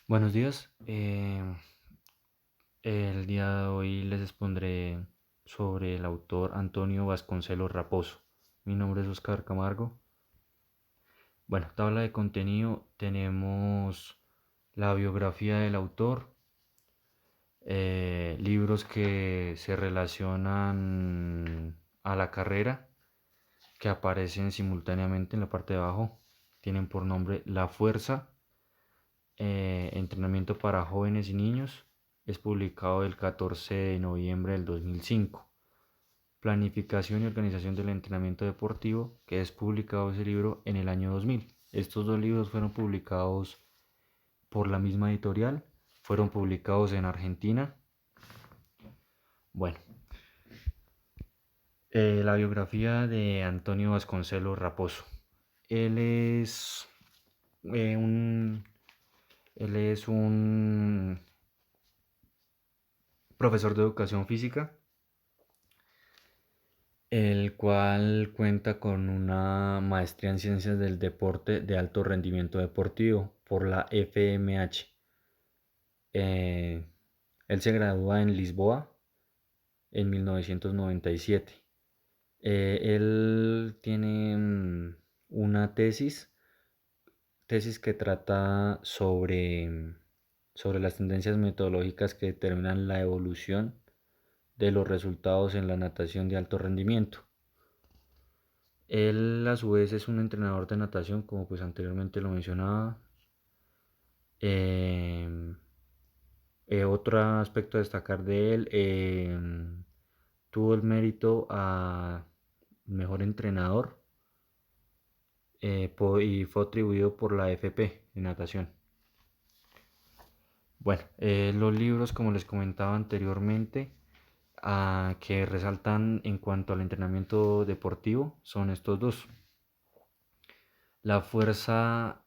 Buenos días. El día de hoy les expondré sobre el autor Antonio Vasconcelos Raposo. Mi nombre es Oscar Camargo. Bueno, tabla de contenido tenemos la biografía del autor, libros que se relacionan a la carrera que aparecen simultáneamente en la parte de abajo. Tienen por nombre La Fuerza, Entrenamiento para jóvenes y niños. Es publicado el 14 de noviembre del 2005. Planificación y organización del entrenamiento deportivo, que es publicado ese libro en el año 2000. Estos dos libros fueron publicados por la misma editorial, fueron publicados en Argentina. Bueno, la biografía de Antonio Vasconcelos Raposo. Él es eh, un, él es un profesor de educación física, el cual cuenta con una maestría en ciencias del deporte de alto rendimiento deportivo por la FMH. Eh, Él se gradúa en Lisboa en 1997. Él tiene una tesis que trata sobre las tendencias metodológicas que determinan la evolución de los resultados en la natación de alto rendimiento. Él a su vez es un entrenador de natación, como pues anteriormente lo mencionaba. Em, Otro aspecto a destacar de él, tuvo el mérito a mejor entrenador, y fue atribuido por la FP en natación. Bueno, los libros, como les comentaba anteriormente, que resaltan en cuanto al entrenamiento deportivo, son estos dos. La fuerza,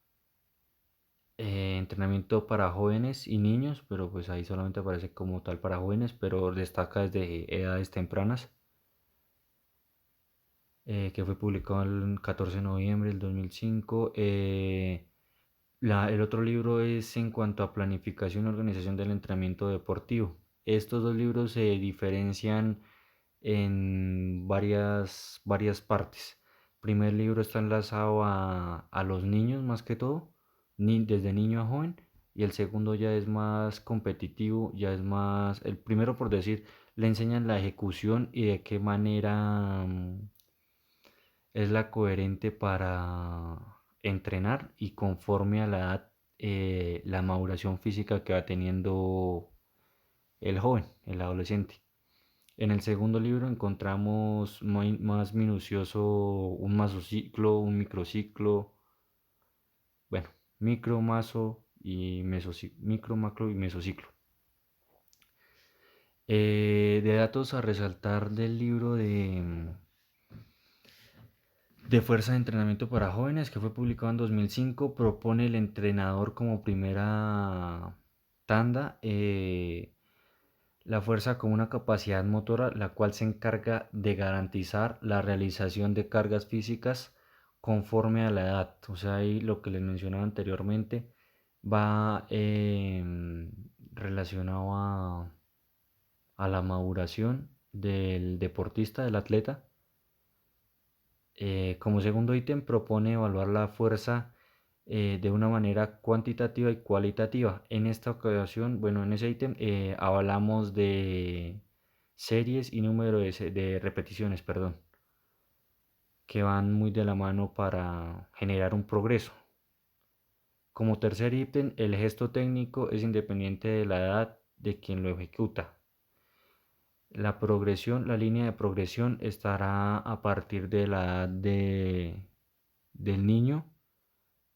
entrenamiento para jóvenes y niños, pero pues ahí solamente aparece como tal para jóvenes, pero destaca desde edades tempranas, que fue publicado el 14 de noviembre del 2005. El otro libro es en cuanto a planificación y organización del entrenamiento deportivo. Estos dos libros se diferencian en varias partes. El primer libro está enlazado a los niños más que todo, desde niño a joven, y el segundo ya es más competitivo, ya es más, el primero por decir, le enseñan la ejecución y de qué manera es la coherente para entrenar y conforme a la edad, la maduración física que va teniendo el joven, el adolescente. En el segundo libro encontramos más minucioso un masociclo, un microciclo, bueno, micro, maso y micro, macro y mesociclo. De datos a resaltar del libro de Fuerza de Entrenamiento para Jóvenes, que fue publicado en 2005, propone el entrenador como primera tanda, la fuerza como una capacidad motora la cual se encarga de garantizar la realización de cargas físicas conforme a la edad. O sea, ahí lo que les mencionaba anteriormente va relacionado a la maduración del deportista, del atleta. Como segundo ítem propone evaluar la fuerza, de una manera cuantitativa y cualitativa. En esta ocasión, bueno, en ese ítem hablamos de series y número de repeticiones, perdón, que van muy de la mano para generar un progreso. Como tercer ítem, el gesto técnico es independiente de la edad de quien lo ejecuta. La línea de progresión estará a partir de la edad del niño,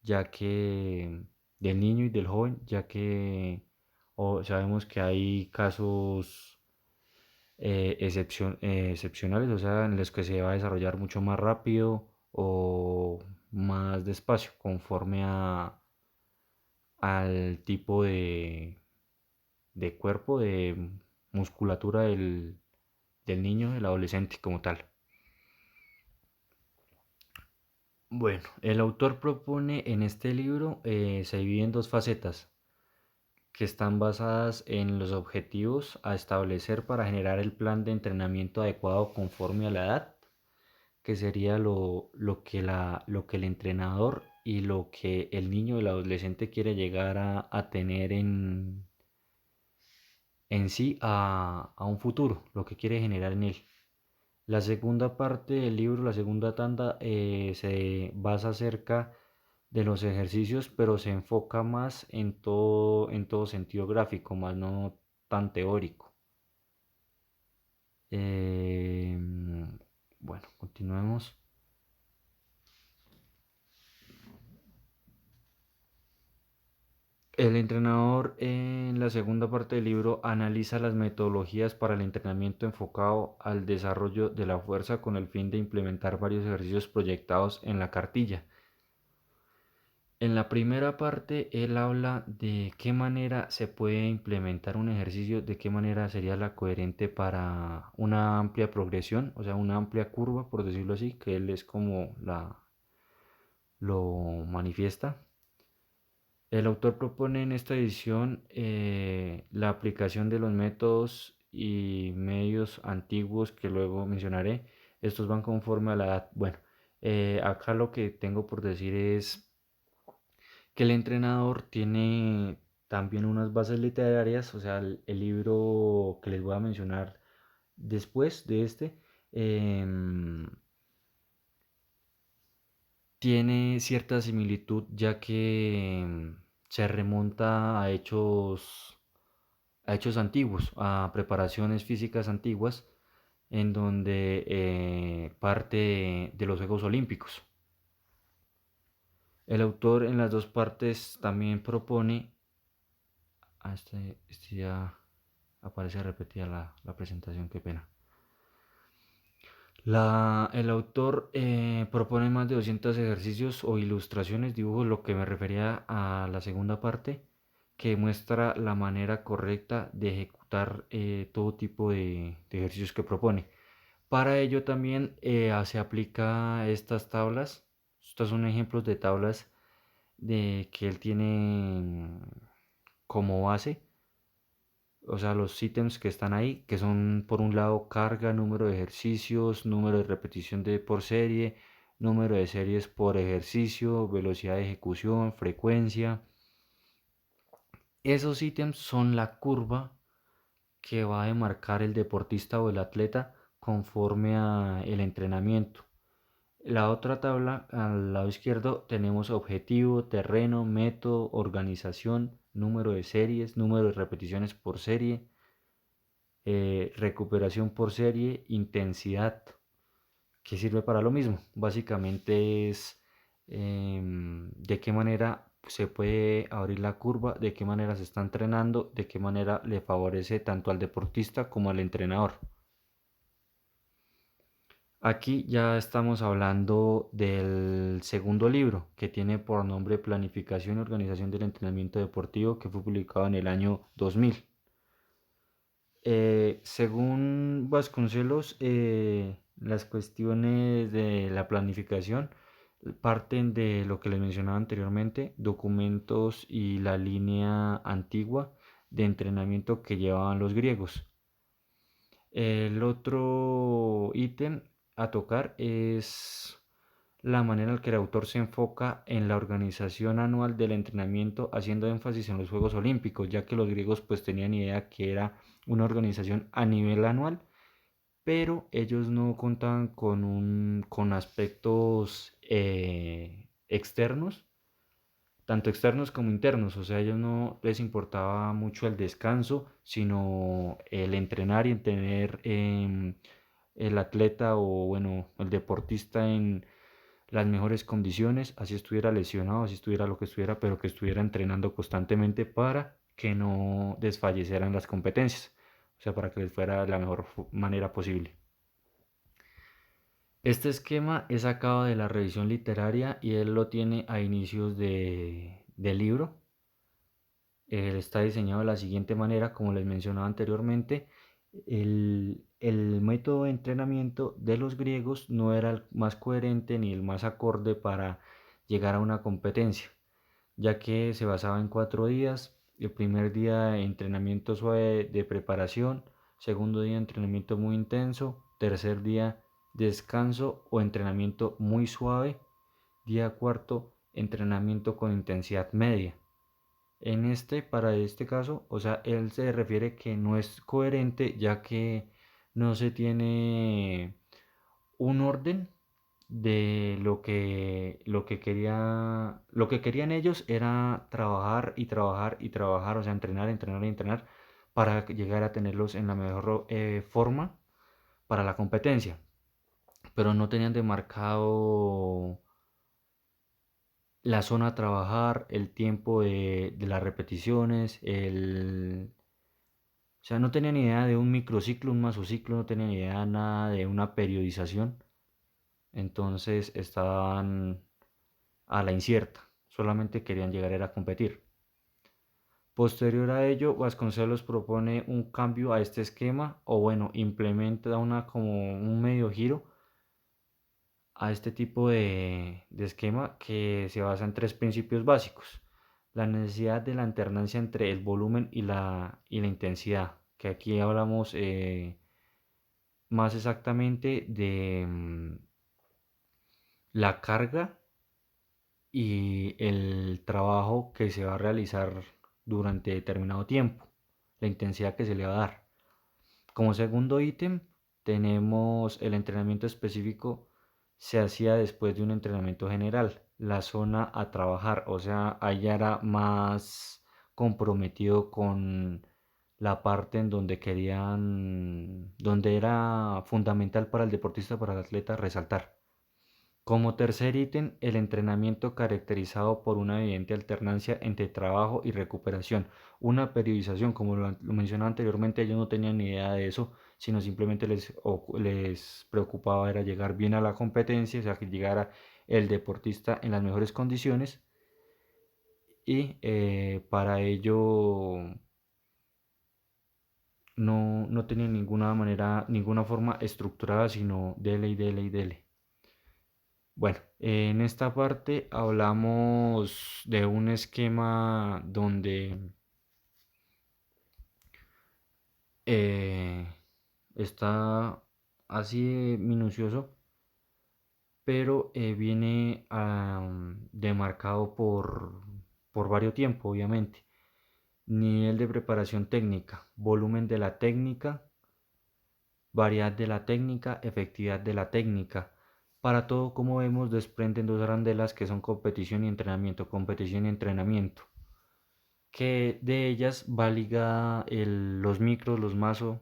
ya que del niño y del joven, ya que sabemos que hay casos excepcionales, o sea, en los que se va a desarrollar mucho más rápido o más despacio, conforme al tipo de cuerpo, de musculatura del niño, del adolescente como tal. Bueno, el autor propone en este libro, se divide en dos facetas. que están basadas en los objetivos a establecer para generar el plan de entrenamiento adecuado conforme a la edad, que sería lo que el entrenador y lo que el niño o el adolescente quiere llegar a tener en sí a un futuro, lo que quiere generar en él. La segunda parte del libro, la segunda tanda, se basa acerca de los ejercicios, pero se enfoca más en todo sentido gráfico, más no tan teórico. Eh, bueno, continuemos. El entrenador en la segunda parte del libro analiza las metodologías para el entrenamiento enfocado al desarrollo de la fuerza con el fin de implementar varios ejercicios proyectados en la cartilla. En la primera parte, él habla de qué manera se puede implementar un ejercicio, de qué manera sería la coherente para una amplia progresión, o sea, una amplia curva, por decirlo así, que él es como lo manifiesta. El autor propone en esta edición la aplicación de los métodos y medios antiguos que luego mencionaré. Estos van conforme a la edad. Bueno, acá lo que tengo por decir es que el entrenador tiene también unas bases literarias, o sea, el libro que les voy a mencionar después de este, em, tiene cierta similitud ya que se remonta a hechos antiguos, a preparaciones físicas antiguas, en donde parte de los Juegos Olímpicos. El autor en las dos partes también propone, este ya aparece repetida la presentación, qué pena. El autor propone más de 200 ejercicios o ilustraciones, dibujos, lo que me refería a la segunda parte, que muestra la manera correcta de ejecutar todo tipo de ejercicios que propone. Para ello también se aplica estas tablas. Estos son ejemplos de tablas que él tiene como base, o sea, los ítems que están ahí, que son por un lado carga, número de ejercicios, número de repetición por serie, número de series por ejercicio, velocidad de ejecución, frecuencia. Esos ítems son la curva que va a demarcar el deportista o el atleta conforme a el entrenamiento. La otra tabla al lado izquierdo tenemos objetivo, terreno, método, organización, número de series, número de repeticiones por serie, recuperación por serie, intensidad, que sirve para lo mismo. Básicamente es de qué manera se puede abrir la curva, de qué manera se está entrenando, de qué manera le favorece tanto al deportista como al entrenador. Aquí ya estamos hablando del segundo libro, que tiene por nombre Planificación y Organización del Entrenamiento Deportivo, que fue publicado en el año 2000. Según Vasconcelos, las cuestiones de la planificación parten de lo que les mencionaba anteriormente, documentos y la línea antigua de entrenamiento que llevaban los griegos. El otro ítem a tocar es la manera en que el autor se enfoca en la organización anual del entrenamiento, haciendo énfasis en los Juegos Olímpicos, ya que los griegos pues tenían idea que era una organización a nivel anual, pero ellos no contaban con aspectos externos, tanto externos como internos, o sea, a ellos no les importaba mucho el descanso, sino el entrenar y en tener el atleta o bueno, el deportista en las mejores condiciones, así estuviera lesionado, así estuviera lo que estuviera, pero que estuviera entrenando constantemente para que no desfallecieran las competencias, o sea, para que les fuera de la mejor manera posible. Este esquema es sacado de la revisión literaria y él lo tiene a inicios del libro. Él está diseñado de la siguiente manera, como les mencionaba anteriormente, el método de entrenamiento de los griegos no era el más coherente ni el más acorde para llegar a una competencia, ya que se basaba en 4 días, El primer día entrenamiento suave de preparación, segundo día entrenamiento muy intenso, tercer día descanso o entrenamiento muy suave, día cuarto entrenamiento con intensidad media. Para este caso, o sea, él se refiere que no es coherente ya que no se tiene un orden de lo que querían ellos era trabajar y trabajar y trabajar, o sea, entrenar, entrenar y entrenar para llegar a tenerlos en la mejor forma para la competencia, pero no tenían demarcado la zona a trabajar, el tiempo de las repeticiones, o sea, no tenían idea de un microciclo, un masociclo, no tenían idea nada de una periodización, entonces estaban a la incierta, solamente querían llegar a competir. Posterior a ello, Vasconcelos propone un cambio a este esquema, o bueno, implementa como un medio giro a este tipo de esquema que se basa en tres principios básicos. La necesidad de la alternancia entre el volumen y la intensidad, que aquí hablamos más exactamente de la carga y el trabajo que se va a realizar durante determinado tiempo, la intensidad que se le va a dar. Como segundo ítem, tenemos el entrenamiento específico se hacía después de un entrenamiento general, la zona a trabajar, o sea, allá era más comprometido con la parte en donde donde era fundamental para el deportista, para el atleta resaltar. Como tercer ítem, el entrenamiento caracterizado por una evidente alternancia entre trabajo y recuperación. Una periodización, como lo mencionaba anteriormente, ellos no tenían ni idea de eso, sino simplemente les preocupaba era llegar bien a la competencia, o sea, que llegara el deportista en las mejores condiciones y para ello no tenía ninguna manera, ninguna forma estructurada, sino dele y dele y dele. Bueno, en esta parte hablamos de un esquema donde eh, está así minucioso, pero viene demarcado por varios tiempos, obviamente. Nivel de preparación técnica, volumen de la técnica, variedad de la técnica, efectividad de la técnica. Para todo, como vemos, desprenden dos arandelas que son competición y entrenamiento, competición y entrenamiento. Que de ellas va ligada los micros, los maso,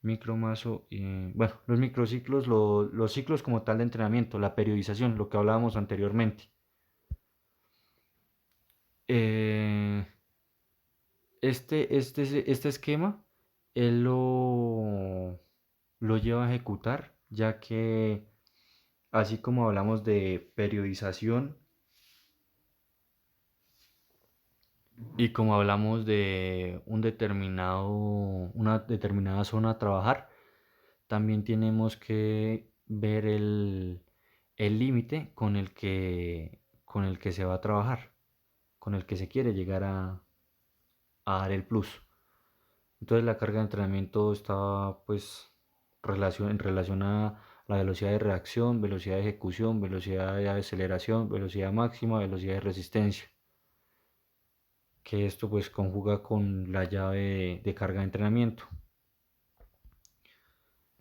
micro, maso, bueno, los microciclos, los ciclos como tal de entrenamiento, la periodización, lo que hablábamos anteriormente. Eh, este esquema, él lo lleva a ejecutar, ya que así como hablamos de periodización y como hablamos de una determinada zona a trabajar, también tenemos que ver el límite con el que se va a trabajar, con el que se quiere llegar a dar el plus. Entonces la carga de entrenamiento está pues en relación a la velocidad de reacción, velocidad de ejecución, velocidad de aceleración, velocidad máxima, velocidad de resistencia. Que esto pues conjuga con la llave de carga de entrenamiento.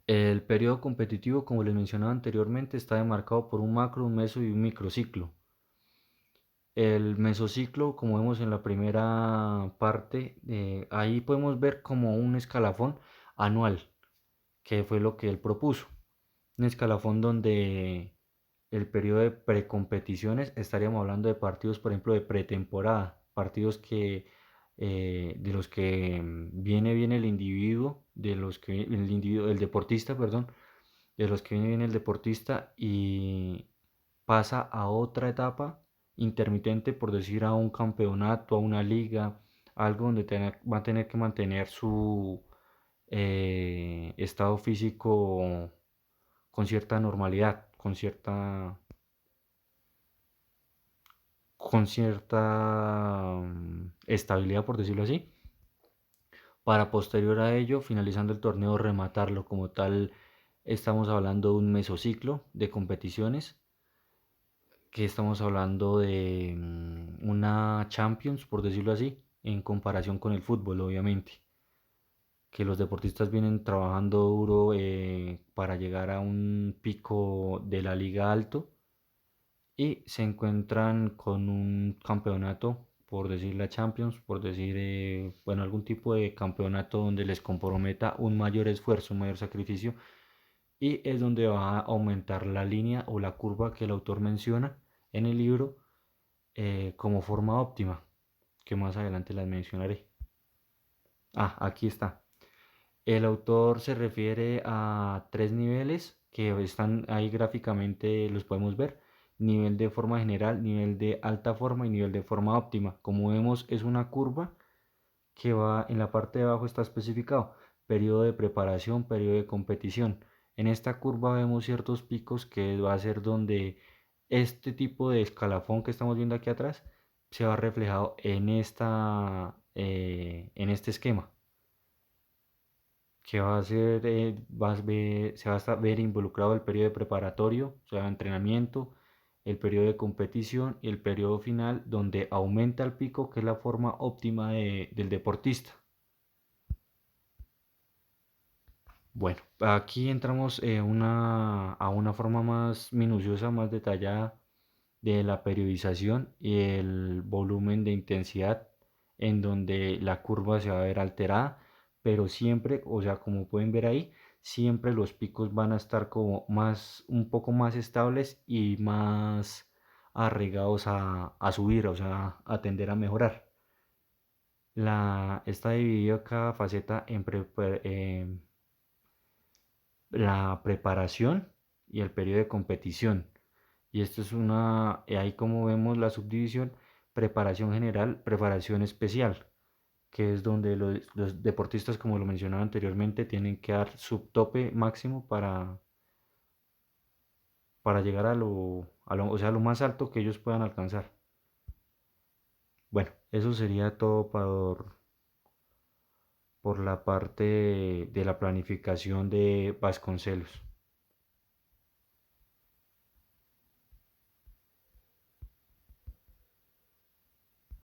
El periodo competitivo, como les mencionaba anteriormente, está demarcado por un macro, un meso y un microciclo. El mesociclo, como vemos en la primera parte, ahí podemos ver como un escalafón anual, que fue lo que él propuso. Un escalafón donde el periodo de precompeticiones estaríamos hablando de partidos, por ejemplo, de pretemporada, partidos de los que viene el individuo, el deportista, perdón, de los que viene el deportista y pasa a otra etapa intermitente, por decir a un campeonato, a una liga, algo donde va a tener que mantener su estado físico con cierta normalidad, con cierta estabilidad, por decirlo así, para posterior a ello, finalizando el torneo, rematarlo como tal. Estamos hablando de un mesociclo de competiciones, que estamos hablando de una Champions, por decirlo así, en comparación con el fútbol, obviamente, que los deportistas vienen trabajando duro para llegar a un pico de la liga alto y se encuentran con un campeonato, por decir la Champions, por decir, bueno, algún tipo de campeonato donde les comprometa un mayor esfuerzo, un mayor sacrificio, y es donde va a aumentar la línea o la curva que el autor menciona en el libro como forma óptima, que más adelante las mencionaré. Ah, aquí está. El autor se refiere a tres niveles que están ahí gráficamente, los podemos ver. Nivel de forma general, nivel de alta forma y nivel de forma óptima. Como vemos, es una curva que va en la parte de abajo, está especificado periodo de preparación, periodo de competición. En esta curva vemos ciertos picos que va a ser donde este tipo de escalafón que estamos viendo aquí atrás se va reflejado en este esquema, que va a ser, se va a ver involucrado el periodo de preparatorio, o sea, entrenamiento, el periodo de competición y el periodo final donde aumenta el pico, que es la forma óptima del deportista. Bueno, aquí entramos a una forma más minuciosa, más detallada de la periodización y el volumen de intensidad, en donde la curva se va a ver alterada, pero siempre, o sea, como pueden ver ahí, siempre los picos van a estar como más, un poco más estables y más arraigados a subir, o sea, a tender a mejorar. Está dividido cada faceta en la preparación y el periodo de competición. Y esto es ahí como vemos la subdivisión, preparación general, preparación especial, que es donde los deportistas, como lo mencionaba anteriormente, tienen que dar su tope máximo para llegar o sea, lo más alto que ellos puedan alcanzar. Bueno, eso sería todo por la parte de la planificación de Vasconcelos.